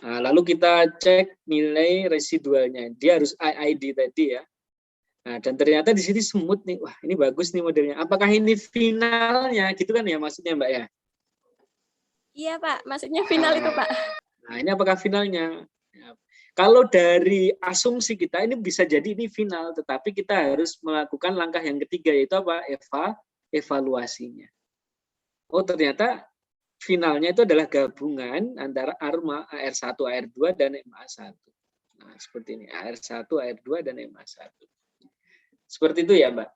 Nah, lalu kita cek nilai residualnya. Dia harus IID tadi ya. Nah, dan ternyata di sini smooth nih. Wah, ini bagus nih modelnya. Apakah ini finalnya? Gitu kan ya maksudnya, Mbak ya? Iya, Pak. Maksudnya final itu, Pak. Nah, ini apakah finalnya? Ya. Kalau dari asumsi kita, ini bisa jadi ini final, tetapi kita harus melakukan langkah yang ketiga, yaitu apa? Evaluasinya. Oh, ternyata finalnya itu adalah gabungan antara ARMA, AR1, AR2, dan MA1. Nah, seperti ini, AR1, AR2, dan MA1. Seperti itu ya, Mbak?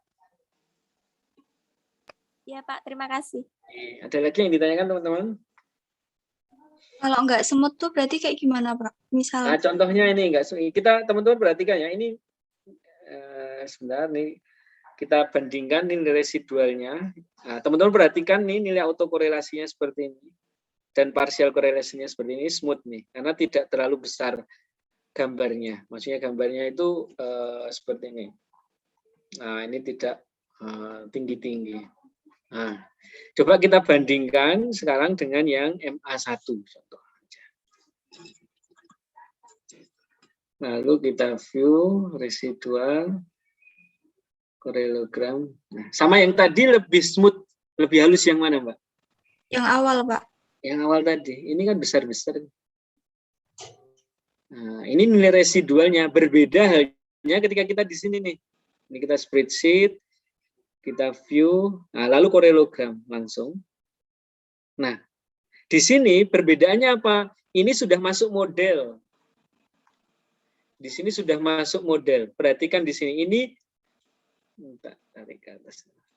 Iya, Pak. Terima kasih. Ada lagi yang ditanyakan, teman-teman? Kalau nggak semut tuh berarti kayak gimana, Pak? Misal. Nah, contohnya ini enggak, kita teman-teman perhatikan ya, ini sebentar nih kita bandingkan nilai residualnya. Nah, teman-teman perhatikan nih nilai autokorelasinya seperti ini dan partial korelasinya seperti ini, smooth nih, karena tidak terlalu besar gambarnya. Maksudnya gambarnya itu seperti ini. Nah, ini tidak tinggi-tinggi. Nah, coba kita bandingkan sekarang dengan yang MA1 contoh aja. Lalu kita view residual korelogram. Nah, sama yang tadi lebih smooth, lebih halus yang mana, Mbak? Yang awal, Pak. Yang awal tadi. Ini kan besar-besar. Nah, ini nilai residualnya berbeda halnya ketika kita di sini nih. Ini kita spreadsheet, kita view, nah, lalu korelogram langsung. Nah, di sini perbedaannya apa? Ini sudah masuk model. Di sini sudah masuk model. Perhatikan di sini.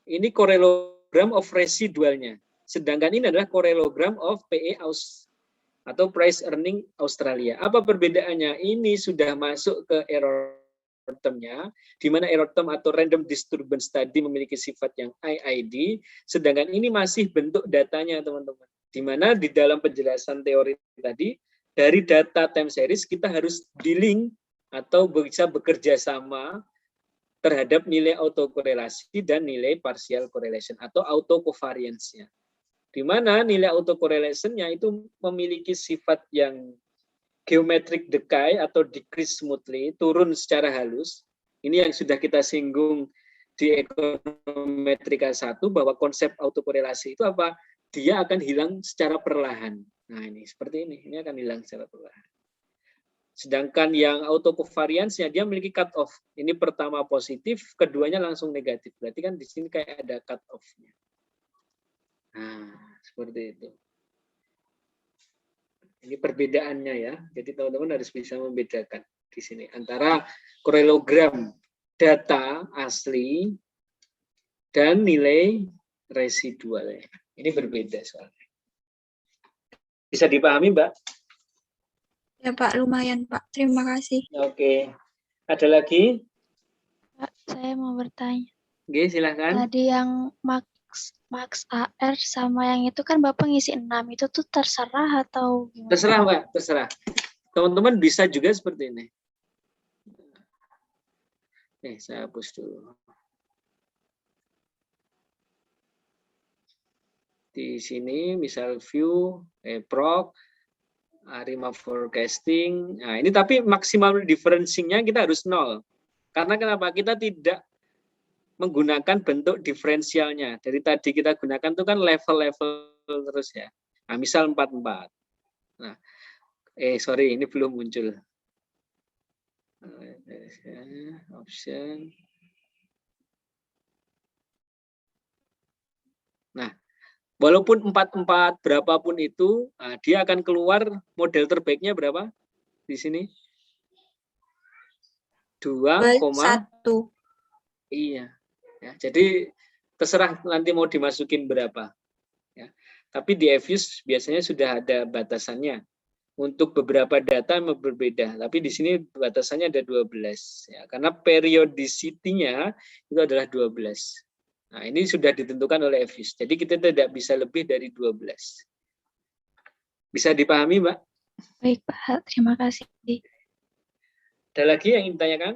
Ini korelogram of residualnya. Sedangkan ini adalah korelogram of PE atau price earning Australia. Apa perbedaannya? Ini sudah masuk ke error termnya, di mana error term atau random disturbance tadi memiliki sifat yang IID, sedangkan ini masih bentuk datanya, teman-teman. Di mana di dalam penjelasan teori tadi, dari data time series kita harus dealing atau bisa bekerja sama terhadap nilai autokorelasi dan nilai partial correlation atau autocovariance-nya. Di mana nilai autocorrelation-nya itu memiliki sifat yang geometric decay atau decrease smoothly, turun secara halus. Ini yang sudah kita singgung di ekonometrika 1, bahwa konsep autokorelasi itu apa? Dia akan hilang secara perlahan. Nah, ini seperti ini akan hilang secara perlahan. Sedangkan yang autocovariance-nya dia memiliki cut off. Ini pertama positif, keduanya langsung negatif. Berarti kan di sini kayak ada cut off-nya. Nah, seperti itu. Ini perbedaannya ya. Jadi teman-teman harus bisa membedakan di sini antara korelogram data asli dan nilai residualnya. Ini berbeda soalnya. Bisa dipahami, Mbak? Ya, Pak. Lumayan, Pak. Terima kasih. Oke. Ada lagi? Pak, saya mau bertanya. Oke, silakan. Tadi yang Max AR sama yang itu kan Bapak ngisi 6, itu tuh terserah atau gimana? Terserah, Mbak, terserah. Teman-teman bisa juga seperti ini. Nih, saya hapus dulu. Di sini misal view, proc, ARIMA forecasting. Nah, ini tapi maksimal differencing-nya kita harus 0. Karena kenapa? Kita tidak menggunakan bentuk diferensialnya. Dari tadi kita gunakan itu kan level-level terus ya. Nah, misal 44. Nah, sorry, ini belum muncul. Option. Nah, walaupun 44 berapapun itu, nah, dia akan keluar model terbaiknya berapa? Di sini 2,1. Iya. Ya, jadi terserah nanti mau dimasukin berapa. Ya. Tapi di EViews biasanya sudah ada batasannya. Untuk beberapa data berbeda, tapi di sini batasannya ada 12. Ya, karena periodicity-nya itu adalah 12. Nah, ini sudah ditentukan oleh EFIUS. Jadi kita tidak bisa lebih dari 12. Bisa dipahami, Mbak? Baik, Pak. Terima kasih. Ada lagi yang ingin ditanyakan?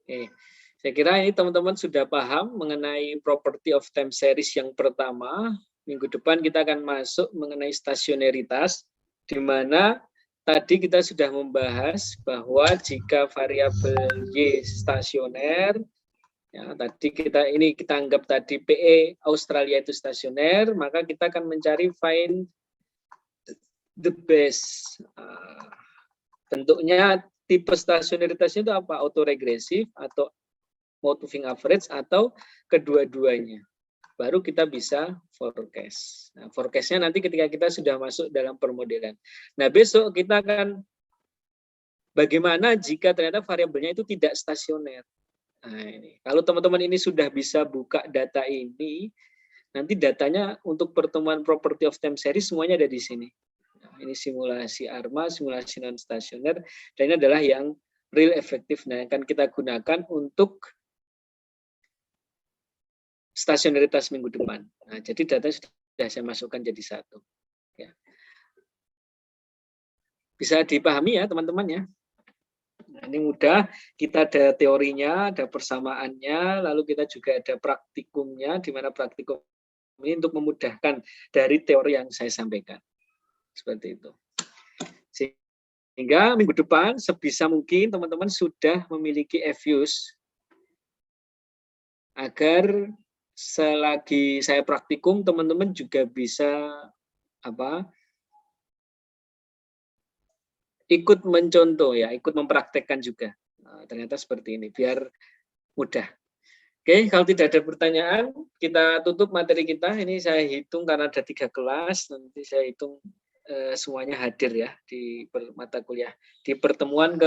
Oke. Saya kira ini teman-teman sudah paham mengenai property of time series yang pertama. Minggu depan kita akan masuk mengenai stasionaritas, di mana tadi kita sudah membahas bahwa jika variabel Y stasioner, ya, tadi kita anggap tadi PE Australia itu stasioner, maka kita akan mencari find the best. Bentuknya tipe stasionaritasnya itu apa? Autoregresif atau moving average atau kedua-duanya. Baru kita bisa forecast. Nah, forecast-nya nanti ketika kita sudah masuk dalam permodelan. Nah, besok kita akan bagaimana jika ternyata variabelnya itu tidak stasioner. Nah, ini. Kalau teman-teman ini sudah bisa buka data ini, nanti datanya untuk pertemuan property of time series semuanya ada di sini. Nah, ini simulasi ARMA, simulasi non-stasioner, dan ini adalah yang real efektif. Nah, yang akan kita gunakan untuk stasionaritas minggu depan. Nah, jadi data sudah saya masukkan jadi satu. Ya. Bisa dipahami ya teman-teman ya. Nah, ini mudah, kita ada teorinya, ada persamaannya, lalu kita juga ada praktikumnya, di mana praktikum ini untuk memudahkan dari teori yang saya sampaikan. Seperti itu. Sehingga minggu depan sebisa mungkin teman-teman sudah memiliki EFIUS agar selagi saya praktikum, teman-teman juga bisa ikut mencontoh ya, ikut mempraktekkan juga. Nah, ternyata seperti ini, biar mudah. Oke, kalau tidak ada pertanyaan, kita tutup materi kita. Ini saya hitung karena ada 3 kelas, nanti saya hitung semuanya hadir ya di mata kuliah, di pertemuan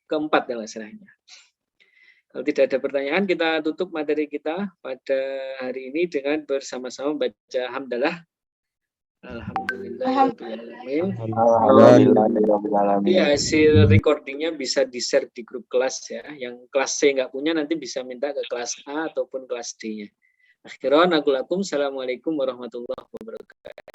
keempat ya istilahnya. Kalau tidak ada pertanyaan, kita tutup materi kita pada hari ini dengan bersama-sama baca hamdalah. Alhamdulillahirrahmanirrahim. Jadi hasil recordingnya bisa di-share di grup kelas ya. Yang kelas C nggak punya nanti bisa minta ke kelas A ataupun kelas D-nya. Akhiran aku lakum. Assalamualaikum warahmatullahi wabarakatuh.